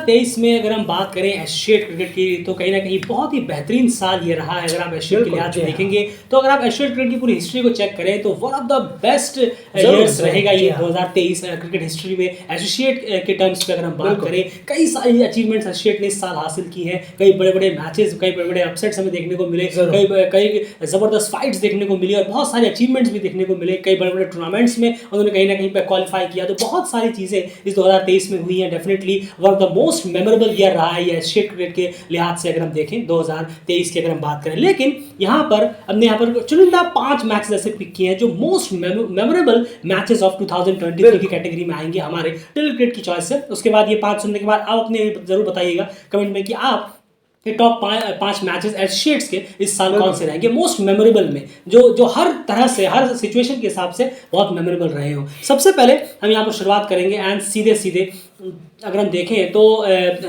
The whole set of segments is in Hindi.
2023 में अगर हम बात करें एशिएट क्रिकेट की तो कहीं ना कहीं बहुत ही बेहतरीन साल ये रहा है। अगर आप एशिएट के लिहाज से देखेंगे तो अगर आप एशिएट क्रिकेट की पूरी हिस्ट्री को चेक करें तो one of the best years रहेगा ये 2023 क्रिकेट हिस्ट्री में। एशिएट के टर्म्स पे अगर हम बात करें, कई सारी अचीवमेंट्स एशिएट ने इस साल हासिल की है। कई बड़े बड़े मैचेस, कई बड़े बड़े अपसेट्स हमें देखने को मिले, कई जबरदस्त फाइट्स देखने को मिली और बहुत सारे अचीवमेंट्स भी देखने को मिले। कई बड़े बड़े टूर्नामेंट्स में उन्होंने कहीं ना कहीं पे क्वालिफाई किया। तो बहुत सारी चीजें इस 2023 में हुई हैं। Definitely one of the most memorable year रहा है ये एशिएट क्रिकेट के लिहाज से अगर हम देखें 2023 की अगर हम बात करें। लेकिन यहाँ पर हमने यहाँ पर चुनिंदा 5 मैचेस ऐसे पिक किए हैं जो मोस्ट मेमोरेबल मैचेस ऑफ 2023 की कैटेगरी में आएंगे हमारे टिल क्रिकेट की चॉइस से। उसके बाद ये 5 सुनने के बाद आप अपने जरूर बताइएगा कमेंट में कि आप ये टॉप 5 मैचेस एशिएट्स के इस साल कौन से रहेंगे मोस्ट मेमोरेबल में, जो हर तरह से, हर सिचुएशन के हिसाब से बहुत मेमोरेबल रहे हो। सबसे पहले हम यहाँ पर शुरुआत करेंगे एंड सीधे अगर हम देखें तो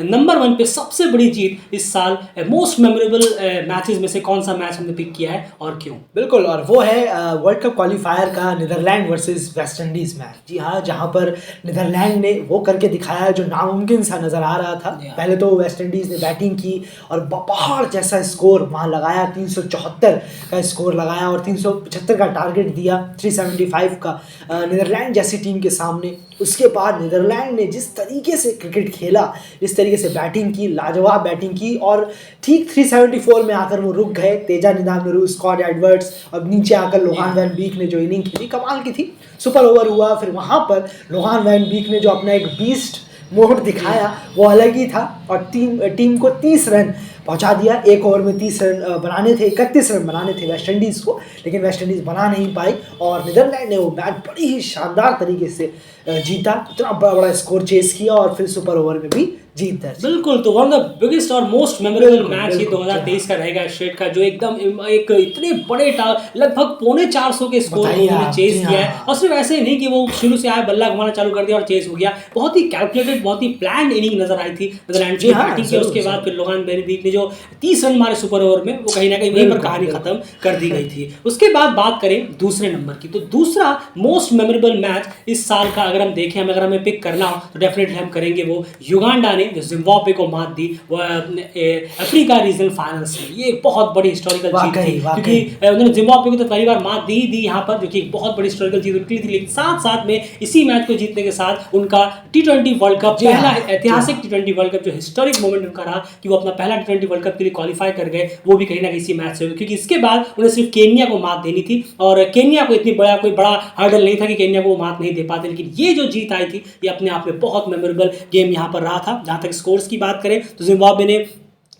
नंबर 1 पे सबसे बड़ी जीत इस साल मोस्ट मेमोरेबल मैचेस में से कौन सा मैच हमने पिक किया है और क्यों? बिल्कुल, और वो है वर्ल्ड कप क्वालिफायर का Netherland versus West Indies match. जी हाँ, जहाँ पर नीदरलैंड ने वो करके दिखाया जो नामुमकिन सा नजर आ रहा था। पहले तो वेस्ट इंडीज ने बैटिंग की और पहाड़ जैसा स्कोर वहाँ लगाया, 374 का स्कोर लगाया और 375 का टारगेट दिया 375 का नीदरलैंड जैसी टीम के सामने। उसके बाद नीदरलैंड ने जिस तरीके से क्रिकेट खेला, जिस तरीके से बैटिंग की, लाजवाब बैटिंग की और ठीक 374 में आकर वो रुक गए। तेजा निदामेरू, स्कॉट एडवर्ड्स और नीचे आकर लोहान वैन बीक ने जो इनिंग खेली कमाल की थी। सुपर ओवर हुआ, फिर वहाँ पर लोहान वैन बीक ने जो अपना एक बीस्ट मोड दिखाया वो अलग ही था और टीम को 30 रन पहुंचा दिया। एक ओवर में 30 रन बनाने थे, 31 रन बनाने थे वेस्ट इंडीज़ को, लेकिन वेस्ट इंडीज़ बना नहीं पाई और नीदरलैंड ने वो मैच बड़ी ही शानदार तरीके से जीता। इतना बड़ा स्कोर चेस किया और फिर सुपर ओवर में भी जीत दर्ज। बिल्कुल, तो वन ऑफ द बिगेस्ट और मोस्ट मेमोरेबल मैच ये 2023 का रहेगा एशिएट का, जो एकदम एक इतने बड़े लगभग 450 के स्कोर को उन्होंने चेस किया है। और सिर्फ ऐसे नहीं कि वो शुरू से आए बल्ला घुमाना चालू कर दिया और चेस हो गया। बहुत ही कैलकुलेटेड, बहुत ही प्लान्ड इनिंग नजर आई थी नीदरलैंड की बैटिंग की। उसके बाद फिर लोहान वैन बीक ने जो 30 रन मारे सुपर ओवर में, वो कहीं ना कहीं वहीं पर कहानी खत्म कर दी गई थी। उसके बाद बात करें दूसरे नंबर की, तो दूसरा मोस्ट मेमोरेबल मैच इस साल का अगर हम देखें, अगर हमें पिक करना हो तो डेफिनेटली हम करेंगे वो युगांडा ने जो जिम्बाब्वे को मात दी वो अफ्रीका रीजनल फाइनल्स में। ये एक बहुत बड़ी हिस्टोरिकल जीत थी क्योंकि उन्होंने जिम्बाब्वे को तो पहली बार मात दी यहाँ पर, जो कि एक बहुत बड़ी हिस्टोरिकल जीत उनकी थी। लेकिन साथ में इसी मैच को जीतने के साथ उनका T20 वर्ल्ड कप, पहला ऐतिहासिक T20 वर्ल्ड कप, जो हिस्टोरिक मोमेंट उनका रहा कि वो अपना पहला T20 वर्ल्ड कप के लिए क्वालिफाई कर गए, वो भी कहीं ना कहीं इसी मैच से, क्योंकि इसके बाद उन्हें सिर्फ केन्या को मात देनी थी और केन्या को कोई बड़ा हर्डल नहीं था कि केन्या को वो मात नहीं दे पाते। लेकिन ये जो जीत आई थी ये अपने आप में बहुत मेमोरेबल गेम यहाँ पर रहा था। जहाँ तक स्कोर्स की बात करें तो जिम्बाब्वे ने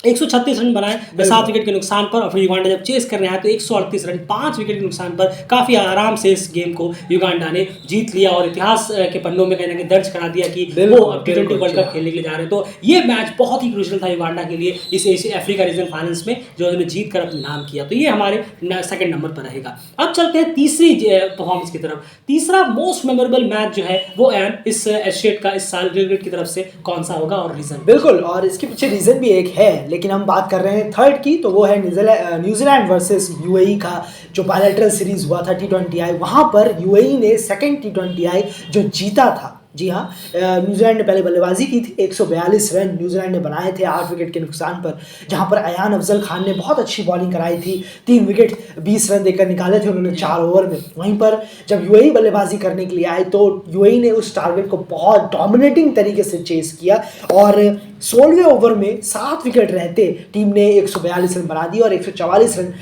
136 रन बनाए 7 विकेट के नुकसान पर और फिर युगांडा जब चेस करने आया तो 138 रन 5 विकेट के नुकसान पर काफ़ी आराम से इस गेम को युगांडा ने जीत लिया और इतिहास के पन्नों में कहीं ना कहीं दर्ज करा दिया कि वो अब T20 वर्ल्ड कप खेलने के लिए जा रहे हैं। तो ये मैच बहुत ही क्रूशियल था युगांडा के लिए इस अफ्रीका रीजनल फाइनल्स में, जो उन्होंने जीत कर अपना नाम किया। तो ये हमारे सेकंड नंबर पर रहेगा। अब चलते हैं तीसरी परफॉर्मेंस की तरफ। तीसरा मोस्ट मेमोरेबल मैच जो है वो इस एशिएट का इस साल क्रिकेट की तरफ से कौन सा होगा और रीजन? बिल्कुल, और इसके पीछे रीजन भी एक है, लेकिन हम बात कर रहे हैं थर्ड की, तो वो है न्यूजीलैंड वर्सेस यूएई का जो बायलैटरल सीरीज हुआ था T20I। वहां पर यूएई ने सेकंड T20I जो जीता था। जी हाँ, न्यूजीलैंड ने पहले बल्लेबाजी की थी, 142 रन न्यूजीलैंड ने बनाए थे 8 विकेट के नुकसान पर, जहां पर अयान अफजल खान ने बहुत अच्छी बॉलिंग कराई थी, 3 विकेट 20 रन देकर निकाले थे उन्होंने 4 ओवर में। वहीं पर जब यूएई बल्लेबाजी करने के लिए आए तो यूएई ने उस टारगेट को बहुत डोमिनेटिंग तरीके से चेस किया और 16वें ओवर में 7 विकेट रहते टीम ने 142 रन बना दिए और 144 रन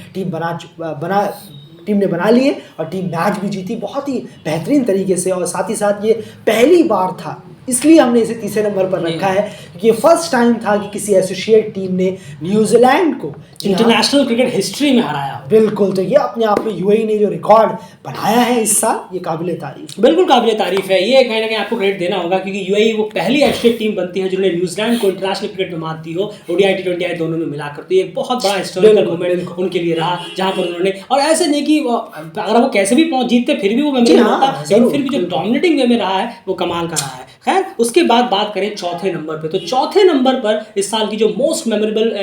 टीम ने बना लिए और टीम मैच भी जीती बहुत ही बेहतरीन तरीके से। और साथ ही साथ ये पहली बार था, इसलिए हमने इसे तीसरे नंबर पर रखा है क्योंकि ये फर्स्ट टाइम था कि किसी एसोसिएट टीम ने न्यूजीलैंड को इंटरनेशनल क्रिकेट हिस्ट्री में हराया। बिल्कुल, तो ये अपने आप में यूएई ने जो रिकॉर्ड बनाया है इस साल, ये काबिल तारीफ, बिल्कुल काबिल तारीफ है। ये कहीं ना कहीं आपको क्रेडिट देना होगा क्योंकि यूएई वो पहली एशियन टीम बनती है जिन्होंने न्यूजीलैंड को इंटरनेशनल क्रिकेट में मात दी हो, ODI T20I दोनों में मिलाकर। तो ये बहुत बड़ा हिस्टोरिकल मोमेंट उनके लिए रहा जहाँ पर उन्होंने, और ऐसे नहीं कि अगर वो कैसे भी जीतते फिर भी वो मेमोरेबल होता, लेकिन फिर भी जो डोमिनेटिंग वे में रहा है वो कमाल का रहा है। खैर उसके बाद बात करें चौथे नंबर पे, तो चौथे नंबर पर इस साल की जो मोस्ट मेमोरेबल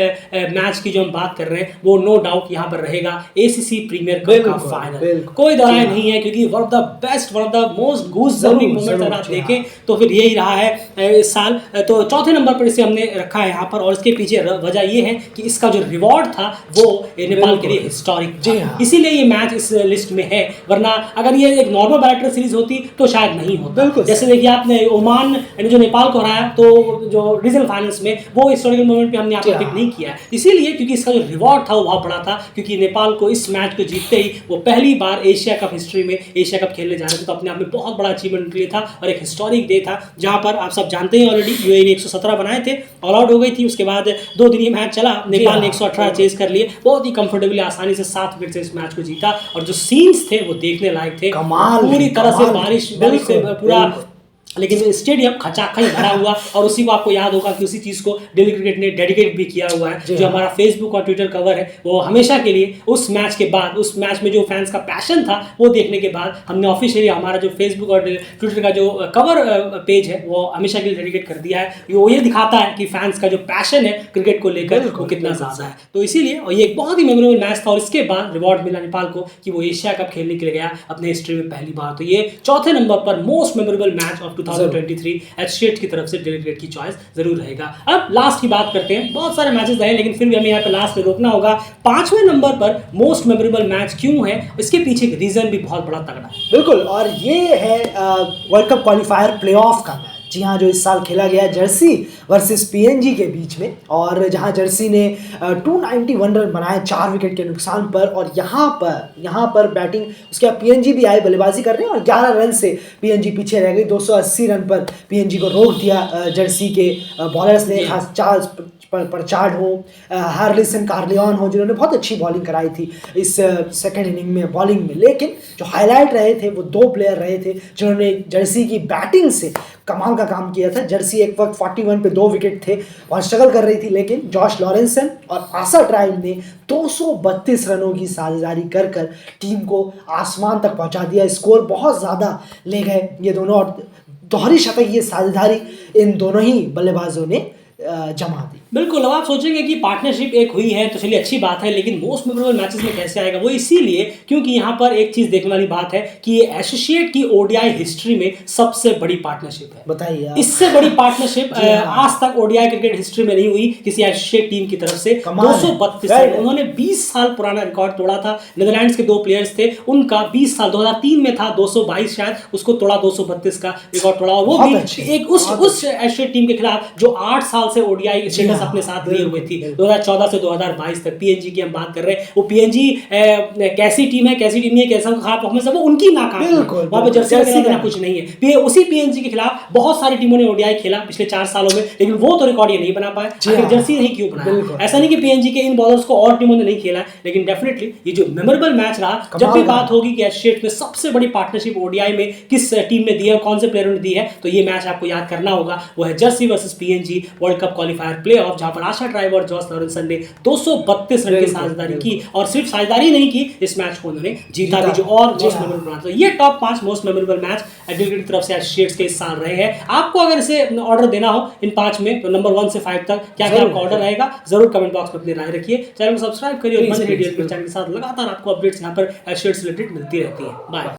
मैच की जो हम बात कर रहे हैं वो नो डाउट यहाँ पर रहेगा एसीसी प्रीमियर कप का फाइनल। कोई दो राय नहीं है, क्योंकि one of the best, one of the most goose bumping moment अगर आप देखें तो फिर यही रहा है इस साल। तो चौथे नंबर पर इसे हमने रखा है यहाँ पर, और इसके पीछे वजह ये है कि इसका जो रिवॉर्ड था वो नेपाल के लिए हिस्टोरिक था, इसीलिए ये मैच इस लिस्ट में है। वरना अगर ये एक नॉर्मल बैटर सीरीज होती तो शायद नहीं होता। जैसे देखिए आपने ओमान ने जो नेपाल को हराया, तो जो रीजनल फाइनल्स में वो हिस्टोरिकल मोमेंट पे हमने आपको पिक नहीं किया है, इसीलिए क्योंकि इसका जो रिवॉर्ड था वो बहुत बड़ा था, क्योंकि नेपाल को इस मैच को जीतते ही वो पहली बार एशिया कप हिस्ट्री में एशिया कप खेलने जा रहे थे, तो अपने आप में बहुत बड़ा अचीवमेंट उनके लिए था और एक हिस्टोरिक डे था, जहां पर आप सब जानते हैं ऑलरेडी यूएई ने 117 बनाए थे, ऑल आउट हो गई थी। उसके बाद 2 दिन ये मैच चला, नेपाल ने 118 चेज कर लिए, बहुत ही कंफर्टेबली आसानी से 7 विकेट से इस मैच को जीता, और जो सीन्स थे वो देखने लायक थे, पूरी तरह से बारिश से पूरा, लेकिन स्टेडियम खचाखच भरा हुआ। और उसी को आपको याद होगा कि उसी चीज को डेली क्रिकेट ने डेडिकेट भी किया हुआ है, जो हमारा फेसबुक और ट्विटर कवर है वो हमेशा के लिए उस मैच के बाद, उस मैच में जो फैंस का पैशन था वो देखने के बाद हमने ऑफिशियली हमारा जो फेसबुक और ट्विटर का जो कवर पेज है वो हमेशा के लिए डेडिकेट कर दिया है। वो ये दिखाता है कि फैंस का जो पैशन है क्रिकेट को लेकर वो कितना ज्यादा है। तो इसीलिए और ये एक बहुत ही मेमोरेबल मैच था, और इसके बाद रिवॉर्ड मिला नेपाल को कि वो एशिया कप खेलने के लिए गया अपने हिस्ट्री में पहली बार। तो ये चौथे नंबर पर मोस्ट मेमोरेबल मैच ऑफ 2023 एचसीएट की तरफ से डेलीगेट की चॉइस जरूर रहेगा। अब लास्ट की बात करते हैं, बहुत सारे मैचेस रहे लेकिन फिर भी हमें यहाँ पे लास्ट में रोकना होगा। 5वें नंबर पर मोस्ट मेमोरेबल मैच क्यों है, इसके पीछे एक रीजन भी बहुत बड़ा तगड़ा है। बिल्कुल, और ये है वर्ल्ड कप क्वालिफायर प्लेऑफ का मैच। जी हाँ, जो इस साल खेला गया जर्सी वर्सेस पीएनजी के बीच में, और जहाँ जर्सी ने 291 रन बनाए 4 विकेट के नुकसान पर, और यहाँ पर बैटिंग उसके बाद पीएनजी भी आए, बल्लेबाजी कर रहे हैं और 11 रन से पीएनजी पीछे रह गई। 280 रन पर पीएनजी को रोक दिया जर्सी के बॉलर्स ने, खास चार्ल्स परचार्ड हो, हार्लिसन कार्लियन हो, जिन्होंने बहुत अच्छी बॉलिंग कराई थी इस सेकंड इनिंग में बॉलिंग में। लेकिन जो हाईलाइट रहे थे वो 2 प्लेयर रहे थे जिन्होंने जर्सी की बैटिंग से कमाल का काम किया था। जर्सी एक वक्त 41 पे 2 विकेट थे और स्ट्रगल कर रही थी, लेकिन जॉश लॉरेंसन और आशा ट्राइब ने 232 रनों की साझेदारी कर टीम को आसमान तक पहुंचा दिया। स्कोर बहुत ज़्यादा ले गए ये दोनों, और दोहरी शतक ये साझेदारी इन दोनों ही बल्लेबाजों ने जमा दी। बिल्कुल, अब आप सोचेंगे कि पार्टनरशिप एक हुई है तो चलिए अच्छी बात है, लेकिन मोस्ट मेमोरेबल मैचेस में कैसे आएगा? वो इसीलिए क्योंकि यहाँ पर एक चीज देखने वाली बात है कि ये एसोसिएट की ओडीआई हिस्ट्री में सबसे बड़ी पार्टनरशिप है। बताइए, इससे बड़ी पार्टनरशिप आज तक ओडीआई क्रिकेट हिस्ट्री में नहीं हुई किसी एसोसिएट टीम की तरफ से। 232 रन, उन्होंने 20 साल पुराना रिकॉर्ड तोड़ा था। नीदरलैंड्स के 2 प्लेयर्स थे, उनका 20 साल 2003 में था 222 शायद, उसको तोड़ा 232 का रिकॉर्ड तोड़ा, वो भी एक उस एसोसिएट टीम के खिलाफ जो 8 साल से ओडीआई स्टेटस अपने साथ लिए हुए थी। 2014 से 2022 तक पीएनजी की हम बात कर रहे हैं। वो पीएनजी कैसी टीम है, कैसी टीम नहीं है, कैसा खराब परफॉर्मेंस है, वो उनकी नाकामी है। वहां पे जर्सी का कुछ नहीं है। उसी पीएनजी के खिलाफ बहुत सारी टीमों ने ओडीआई खेला पिछले 4 सालों में, लेकिन वो तो रिकॉर्ड ये नहीं बना पाए। आखिर जर्सी नहीं क्यों बनाया? ऐसा नहीं कि पीएनजी के इन बॉलर्स को और टीमों ने नहीं खेला, लेकिन डेफिनेटली ये जो मेमोरेबल मैच रहा, जब भी बात होगी कि एसोसिएट में सबसे बड़ी पार्टनरशिप ओडीआई में किस टीम ने दी है, कौन से प्लेयरों ने दी है, तो ये मैच आपको याद करना होगा। वो है Jersey versus PNG world cup qualifier playoff, जहां पर आशा ट्राइब और जॉश लॉरेंसन ने 232 रन की साझेदारी की, और सिर्फ साझेदारी नहीं की, इस मैच को उन्होंने जीता भी, जो और मोस्ट मेमोरेबल बना। तो ये top 5 most memorable match Adelaide की तरफ से एसोसिएट्स के इस साल रहे हैं। आपको अगर इसे ऑर्डर देना हो इन 5 में, तो नंबर 1 से 5 तक क्या क्या आपका ऑर्डर रहेगा, जरूर कमेंट बॉक्स में अपनी राय रखिए। चैनल को सब्सक्राइब करिए और चैनल के साथ लगातार आपको अपडेट्स यहाँ पर एसोसिएट्स रिलेटेड मिलती रहती है। बाय।